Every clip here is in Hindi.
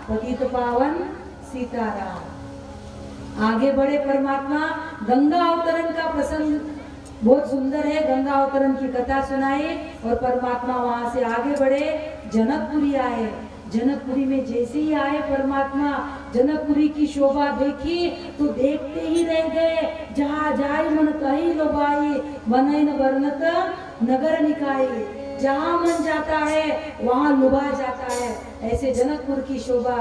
पतित पावन सीताराम। आगे बढ़े परमात्मा गंगा अवतरण का प्रसंग बहुत सुंदर है। गंगा अवतरण की कथा सुनाई और परमात्मा वहां से आगे बढ़े, जनकपुरी आए। जनकपुरी में जैसे ही आए परमात्मा, जनकपुरी की शोभा देखी तो देखते ही रह गए। जहाँ जाय मन तही लोभाई, बनैन वर्णत नगर निकाय। जहाँ मन जाता है वहाँ लुभा जाता है। ऐसे जनकपुर की शोभा।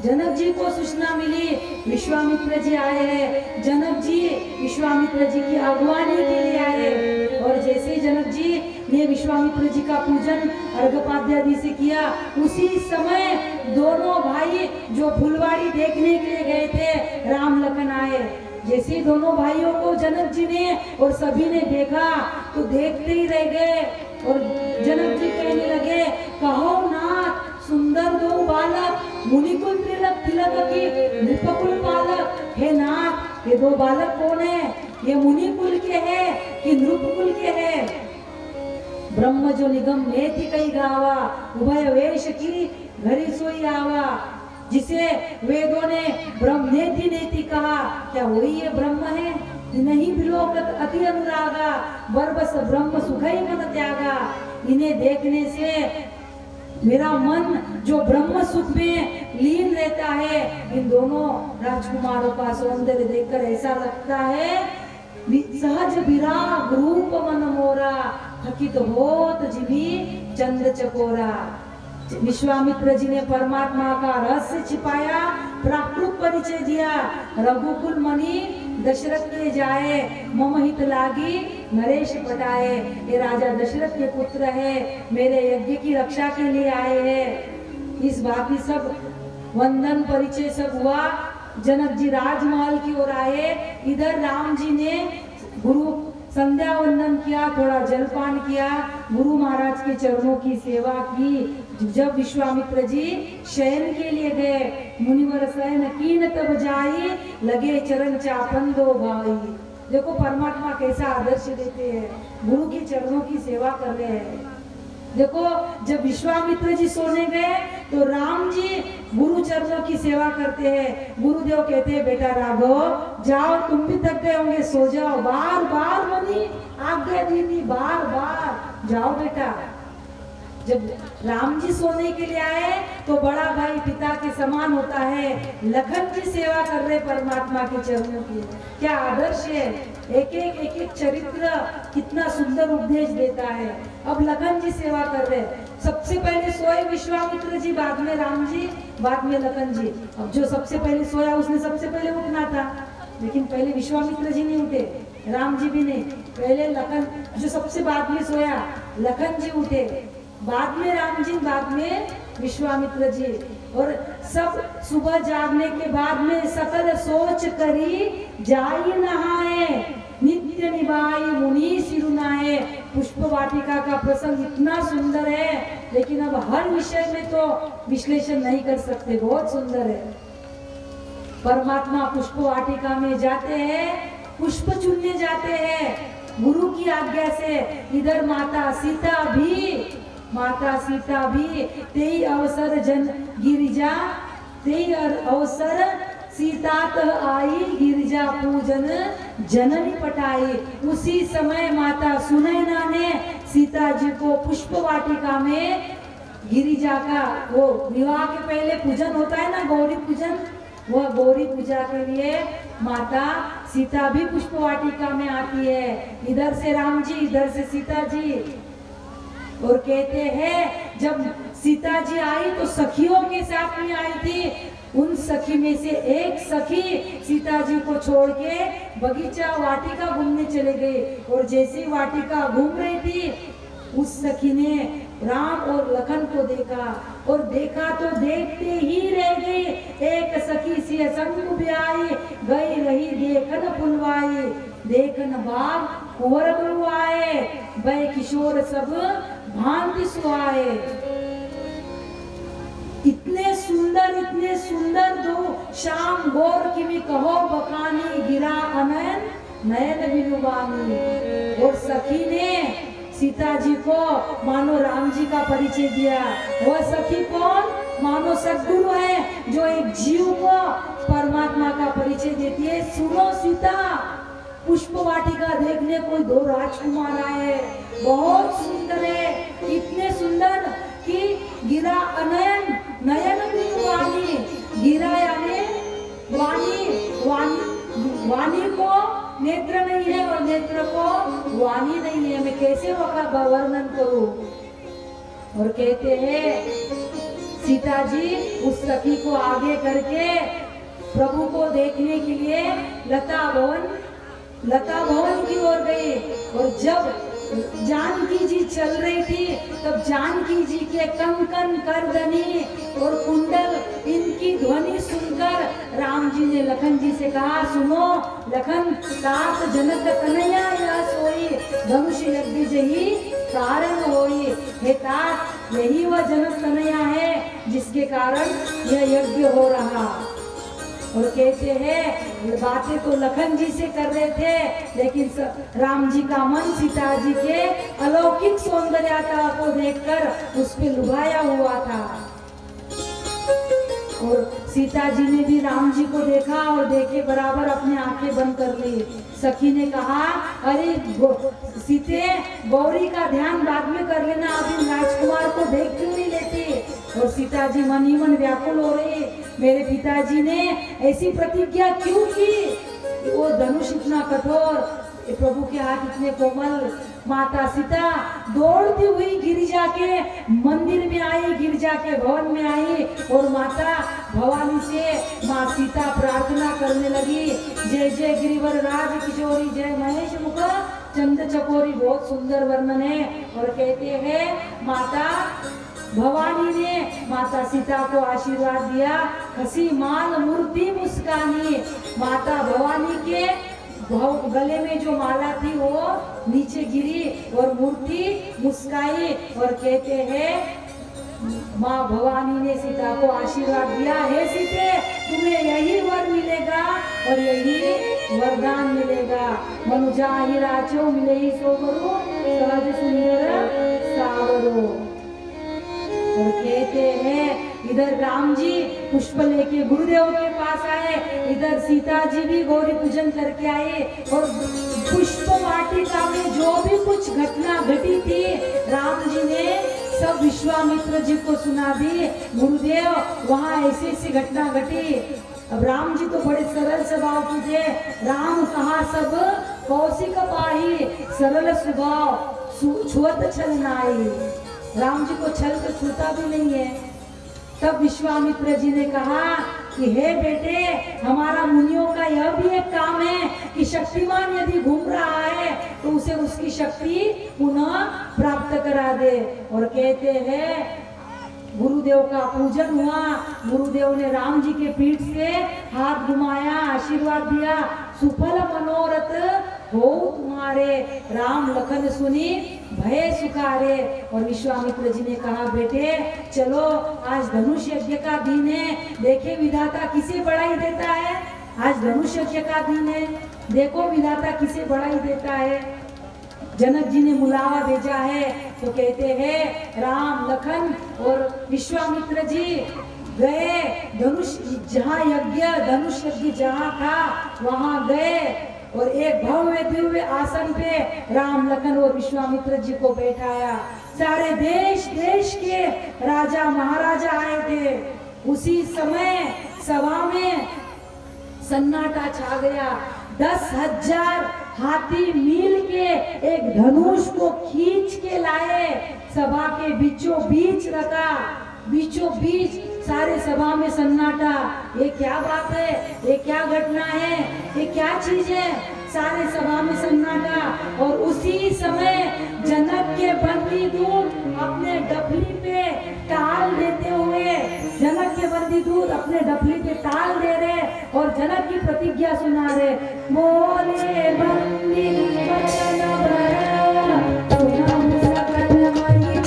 जनक जी को सूचना मिली, विश्वामित्र जी आए हैं। जनक जी विश्वामित्र जी की अगुवानी के लिए आए और जैसे ही जनक जी ने विश्वामित्र जी का पूजन अर्घ्यपाद्यादि से किया, उसी समय दोनों भाई जो फुलवाड़ी देखने के लिए गए थे, राम लखन आए। जैसे ही दोनों भाइयों को जनक जी ने और सभी ने देखा तो देखते ही रह गए और जनक जी कहने लगे, कहो नाथ सुंदर दो बालक, मुनिकुल तिलक तिलक की नृपकुल बालक। हे नाथ, ये दो बालक कौन है? ये मुनिकुल के हैं कि नृपकुल के हैं? ब्रह्म जो निगम नेति कई गावा, उभय वेश की घरी सोई आवा। जिसे वेदों ने ब्रह्म नेति नेति कहा, क्या वही ये ब्रह्म है? नहीं विलोकत अति अनुरागा, बरबस ब्रह्म सुखई मन त्यागा। इन्हें देखने से मेरा मन जो ब्रह्म सुख में लीन रहता है। इन दोनों राजकुमारों का सौंदर्य देखकर ऐसा लगता है, सहज विराग रूप मन मोरा, थकित होत जिभी चंद्र चकोरा। विश्वामित्र जी ने परमात्मा का रहस्य छिपाया, प्राकृत परिचय दिया। रघुकुल मणि दशरथ के जाए, मम हित लागी नरेश पटाए। ये राजा दशरथ के पुत्र है, मेरे यज्ञ की रक्षा के लिए आए हैं। इस बात में सब वंदन परिचय सब हुआ। जनक जी राजमहल की ओर आए। इधर राम जी ने गुरु संध्या वंदन किया, थोड़ा जलपान किया, गुरु महाराज के चरणों की सेवा की। जब विश्वामित्र जी शयन के लिए गए, मुनिवर शयन कीन तब जाई, लगे चरण चापन दो भाई। देखो परमात्मा कैसा आदर्श देते हैं, गुरु के चरणों की सेवा कर रहे हैं। देखो जब विश्वामित्र जी सोने गए तो राम जी गुरु चरणों की सेवा करते हैं। गुरुदेव कहते हैं, बेटा राघव जाओ, तुम भी थक गए होंगे, सो जाओ। बार बार मनी आज्ञा दी, बार बार जाओ बेटा। जब राम जी सोने के लिए आए तो बड़ा भाई पिता के समान होता है। लखन जी सेवा कर रहे परमात्मा के चरणों की। क्या आदर्श है! एक एक चरित्र कितना सुंदर उपदेश देता है। अब लखन जी सेवा कर रहे, सबसे पहले सोए विश्वामित्र जी, बाद में राम जी, बाद में लखन जी। अब जो सबसे पहले सोया उसने सबसे पहले उठना था, लेकिन पहले विश्वामित्र जी नहीं उठे, राम जी भी नहीं। पहले लखन जो सबसे बाद में सोया, लखन जी उठे, बाद में राम जी, बाद में विश्वामित्र जी। और सब सुबह जागने के बाद में सकल सोच करी जाई नहाए, नित्य निभाई मुनि सिरुनाए। पुष्प वाटिका का प्रसंग इतना सुंदर है, लेकिन अब हर विषय में तो विश्लेषण नहीं कर सकते, बहुत सुंदर है। परमात्मा पुष्प वाटिका में जाते हैं, पुष्प चुनने जाते हैं गुरु की आज्ञा से। इधर माता सीता भी तेई अवसर जन गिरिजा, तेई अवसर सीतात आई, गिरिजा पूजन जननी पटाई। उसी समय माता सुनैना ने सीता जी को पुष्प वाटिका में गिरिजा का, वो विवाह के पहले पूजन होता है ना, गौरी पूजन, वह गौरी पूजा के लिए माता सीता भी पुष्प वाटिका में आती है। इधर से राम जी, इधर से सीता जी। और कहते हैं जब सीता जी आई तो सखियों के साथ में आई थी। उन सखी में से एक सखी सीता जी को छोड़ के बगीचा वाटिका घूमने चले गए। और जैसे वाटिका घूम रही थी, उस सखी ने राम और लखन को देखा, और देखा तो देखते ही रह गई। एक सखी सी संग ब्याई, गई रही देखन फुलवाई, देखन बाग कुंवर गुरुआए, वह किशोर सब भांति सुआए। इतने सुंदर दो श्याम गोर किमी कहो बकानी, गिरा अनयन नयन बिनुबानी। और सखी ने सीता जी को मानो राम जी का परिचय दिया। वह सखी कौन? मानो सद्गुरु है जो एक जीव को परमात्मा का परिचय देती है। सुनो सीता, पुष्प वाटिका देखने कोई दो राजकुमार आए, बहुत सुंदर है, इतने सुंदर कि गिरा अनयन नयन भी वाणी, गिरा यानी वाणी को नेत्र नहीं है और नेत्र को वाणी नहीं है, मैं कैसे वका वर्णन करूं। और कहते हैं सीता जी उस सखी को आगे करके प्रभु को देखने के लिए लता भवन की ओर गई। और जब जानकी जी चल रही थी तब जानकी जी के कंकन करदनी और कुंडल इनकी ध्वनि सुनकर राम जी ने लखन जी से कहा, सुनो लखन, तात जनक कन्हैया या सोई, धनुष यज्ञ जही कारण होई। हे तात, यही वह जनक कन्हैया है जिसके कारण यह यज्ञ हो रहा। और कहते हैं बातें तो लखन जी से कर रहे थे, लेकिन राम जी का मन सीता जी के अलौकिक सौंदर्यता को देखकर उस पे लुभाया हुआ था। और सीता जी ने भी राम जी को देखा और देखे बराबर अपनी आंखें बंद कर ली। सखी ने कहा, अरे सीते, गौरी का ध्यान बाद में कर लेना, अभी राजकुमार को देख क्यों नहीं लेती। और सीता जी मन ही मन व्याकुल हो रही, मेरे पिताजी ने ऐसी प्रतिज्ञा क्यों की। वो धनुष इतना कठोर, प्रभु के हाथ इतने कोमल। माता सीता दौड़ती हुई गिरिजा के मंदिर में आई, गिरिजा के भवन में आई और माता भवानी से माँ सीता प्रार्थना करने लगी, जय जय गिरिवर राज किशोरी, जय महेश मुख चंद चकोरी। बहुत सुंदर वर्णन है। और कहते हैं माता भवानी ने माता सीता को आशीर्वाद दिया, हसी माल मूर्ति मुस्कानी। माता भवानी के गले में जो माला थी वो नीचे गिरी और मूर्ति मुस्काई। और कहते हैं माँ भवानी ने सीता को आशीर्वाद दिया, हे सीते, तुम्हें यही वर मिलेगा और यही वरदान मिलेगा। मनुजा ही राचो मिले ही सोवरो, सहज सुंदर सावरो। और कहते हैं इधर राम जी पुष्प लेके गुरुदेव के पास आए, इधर सीता जी भी गौरी पूजन करके आए। और पुष्प वाटिका में जो भी कुछ घटना घटी थी राम जी ने सब विश्वामित्र जी को सुना दी। गुरुदेव वहाँ ऐसी ऐसी घटना घटी। अब राम जी तो बड़े सरल स्वभाव के थे। राम कहा सब कौशिक पाही, सरल स्वभाव छुअत छल नाई। राम जी को छल तो छूता भी नहीं है। तब विश्वामित्र जी ने कहा कि हे बेटे, हमारा मुनियों का यह भी एक काम है कि शक्तिमान यदि घूम रहा है तो उसे उसकी शक्ति पुनः प्राप्त करा दे। और कहते हैं गुरुदेव का पूजन हुआ। गुरुदेव ने राम जी के पीठ से हाथ घुमाया, आशीर्वाद दिया, सुफल मनोरथ हो तुम्हारे। राम लखन सुनी भय सुखारे। और विश्वामित्र जी ने कहा, बेटे चलो, आज धनुष यज्ञ का दिन है, देखे विधाता किसे बढ़ाई देता है। आज धनुष यज्ञ का दिन है, देखो विधाता किसे बढ़ाई देता है। जनक जी ने बुलावा भेजा है तो कहते हैं राम लखन और विश्वामित्र जी गए धनुष जहाँ यज्ञ धनुष यज्ञ जहाँ था वहाँ गए और एक भव्य दिव्य आसन पे राम लखन और विश्वामित्र जी को बैठाया। सारे देश देश के राजा महाराजा आए थे। उसी समय सभा में सन्नाटा छा गया। 10,000 हाथी मिल के एक धनुष को खींच के लाए, सभा के बीचों बीच रखा। बीचों बीच सारे सभा में सन्नाटा। ये क्या बात है, ये क्या घटना है, ये क्या चीज है। सारे सभा में सन्नाटा। और उसी समय जनक के बंदी दूत अपने डफली पे ताल देते हुए, जनक के बंदी दूत अपने डफली पे ताल दे रहे और जनक की प्रतिज्ञा सुना रहे। बोले बंदी वचन भरा, सुना सकल मही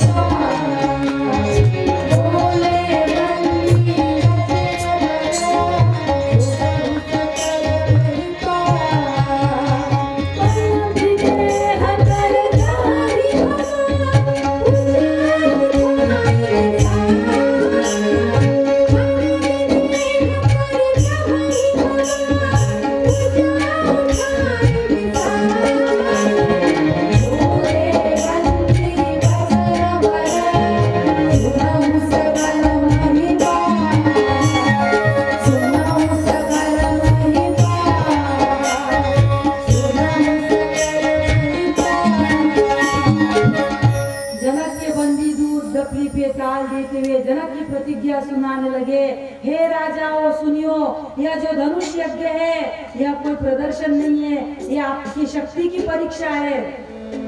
हे राजाओं सुनियो, यह जो धनुष यज्ञ है यह कोई प्रदर्शन नहीं है, यह आपकी शक्ति की परीक्षा है।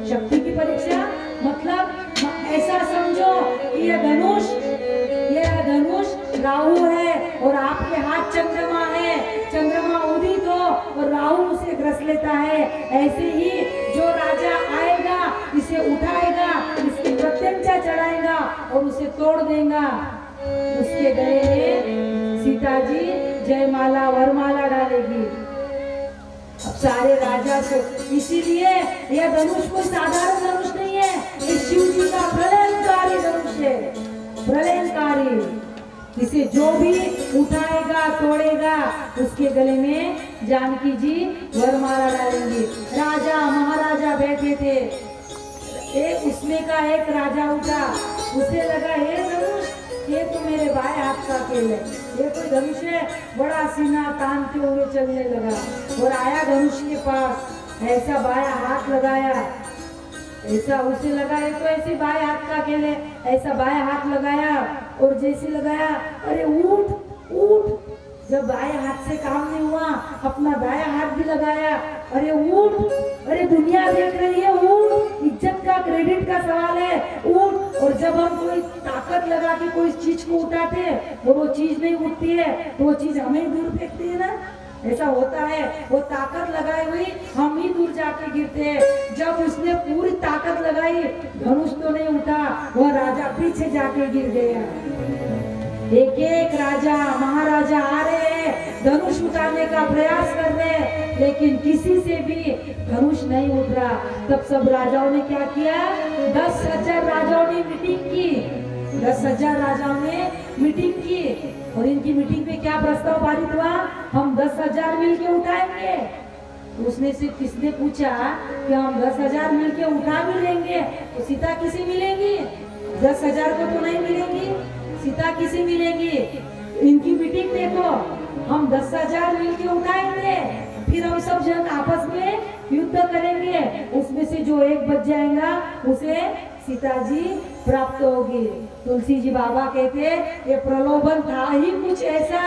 शक्ति की परीक्षा मतलब ऐसा समझो कि यह धनुष राहु है और आपके हाथ चंद्रमा है। चंद्रमा उदित हो और राहु उसे ग्रस लेता है। ऐसे ही जो राजा आएगा इसे उठाएगा, इसकी प्रत्यंचा चढ़ाएगा और उसे तोड़ देगा। उसके गले में सीता जी जयमाला वरमाला डालेगी। अब सारे राजा को, इसीलिए यह धनुष कोई साधारण धनुष नहीं है, ये शिव जी का प्रलयंकारी धनुष है, प्रलयंकारी। इसे जो भी उठाएगा तोड़ेगा उसके गले में जानकी जी वरमाला डालेंगे। राजा महाराजा बैठे थे, उसमें का एक राजा उठा, उसे लगा ये धनुष ये तो मेरे बाएं हाथ का खेल है, ये कोई धनुष है। बड़ा सीना तानते हुए चलने लगा और आया धनुष के पास, ऐसा बाया हाथ लगाया, ऐसा उसे लगा ये तो ऐसे बाएं हाथ का खेल है, ऐसा बाया हाथ लगाया और जैसे लगाया अरे उठ उठ। जब बाएं हाथ से काम नहीं हुआ अपना दाया हाथ भी लगाया, अरे उठ, अरे दुनिया देख रही है उठ, इज्जत का क्रेडिट का सवाल है उठ। और जब हम कोई ताकत लगा के कोई चीज को उठाते और वो चीज नहीं उठती है तो वो चीज हमें दूर फेंकती है ना, ऐसा होता है। वो ताकत लगाई हुई हम ही दूर जाके गिरते हैं। जब उसने पूरी ताकत लगाई धनुष तो नहीं उठा, वह राजा पीछे जाके गिर गया। एक एक राजा महाराजा आ रहे हैं धनुष उठाने का प्रयास कर रहे हैं, लेकिन किसी से भी धनुष नहीं उठ रहा। तब सब राजाओं ने क्या किया, 10,000 राजाओं ने मीटिंग की, 10,000 राजाओं ने मीटिंग की। और इनकी मीटिंग में क्या प्रस्ताव पारित हुआ, हम 10,000 मिलके उठाएंगे। उसमें से किसने पूछा कि हम 10,000 मिलके उठा भी लेंगे तो सीता किसे मिलेंगी, 10,000 को तो नहीं मिलेंगी, सीता किसे मिलेगी। इनकी मीटिंग देखो, हम 10,000 मिलके उठाएंगे, फिर हम सब जन आपस में युद्ध करेंगे, उसमें से जो एक बच जाएगा उसे सीता जी प्राप्त होगी। तुलसी जी बाबा कहते ये प्रलोभन था ही कुछ ऐसा,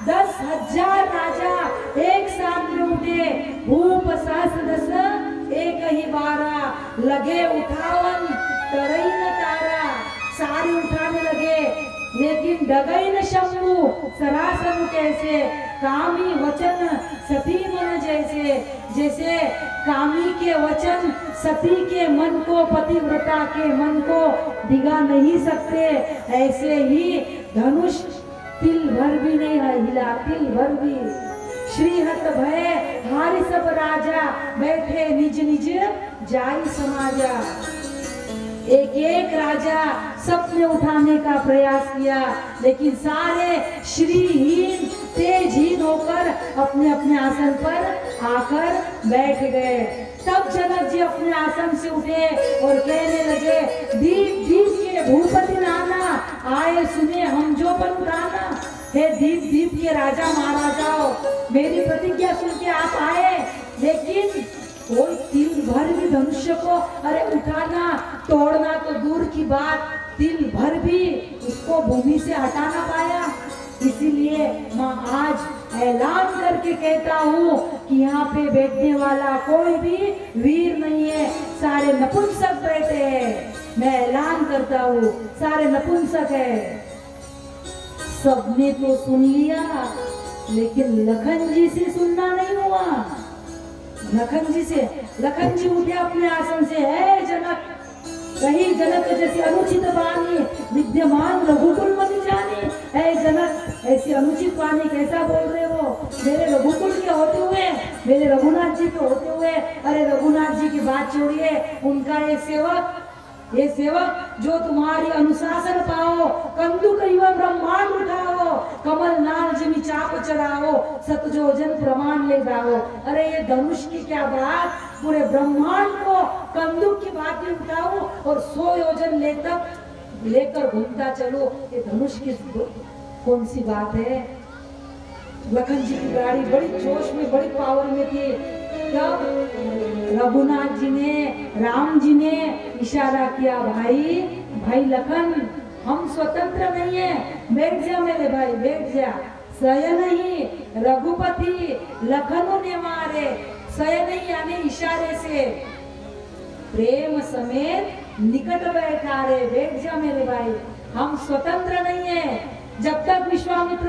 10,000 राजा एक साथ में उठे, भूप सहस्र दस एक ही बारा, लगे उठावन तरई न तारा। सारे उठाने लगे लेकिन डगई न शंभु सरासन कैसे, कामी वचन सती मन जैसे। जैसे कामी के वचन सती के मन को, पतिव्रता के मन को डिगा नहीं सकते, ऐसे ही धनुष तिल भर भी नहीं हिला, तिल भर भी। श्रीहत भय हारि सब राजा, बैठे निज निज जाई समाजा। एक एक राजा सपने उठाने का प्रयास किया, लेकिन सारे श्रीहीन तेजहीन होकर अपने अपने आसन पर आकर बैठ गए। तब जनक जी अपने आसन से उठे और कहने लगे, दीप दीप के भूपति नाना, आए सुने हम जो पर उठाना। हे दीप दीप के राजा महाराजाओं, मेरी प्रतिज्ञा सुन के आप आए, लेकिन कोई तिल भर भी धनुष्य को अरे उठाना तोड़ना तो दूर की बात, तिल भर भी उसको भूमि से हटा ना पाया। इसीलिए मैं आज ऐलान करके कहता हूँ कि यहाँ पे बैठने वाला कोई भी वीर नहीं है, सारे नपुंसक बैठे हैं। मैं ऐलान करता हूँ सारे नपुंसक है। सबने तो सुन लिया, लेकिन लखन जी से सुनना नहीं हुआ। लखन जी से, लखन जी उठे अपने आसन से, है जनक, कही जनक जैसे अनुचित वाणी विद्यमान रघुकुल मति जाने। है जनक, ऐसी अनुचित वाणी कैसा बोल रहे हो, मेरे रघुकुल के होते हुए, मेरे रघुनाथ जी के होते हुए। अरे रघुनाथ जी की बात छोड़िए, उनका ये सेवक जो तुम्हारी अनुशासन पाओ, कंदुक युवा ब्रह्मांड उठाओ, कमल नाल जिमी चाप चढ़ाओ, सतजोजन प्रमाण ले जाओ। अरे ये धनुष की क्या बात, पूरे ब्रह्मांड को कंदुक की बात में उठाओ और 100 योजन लेकर घूमता चलो। ये धनुष की कौन सी बात है। लखन जी की गाड़ी बड़ी जोश में, बड़ी पावर में थी। तब रघुनाथ जी ने, राम जी ने इशारा किया, भाई लखन हम स्वतंत्र नहीं है। बैठ जा मेरे भाई, बैठ जा। सय नहीं रघुपति लखनऊ ने मारे, सय नहीं यानी इशारे से प्रेम समेत निकट बैठा रे। बैठ जा मेरे भाई, हम स्वतंत्र नहीं है। जब तक विश्वामित्र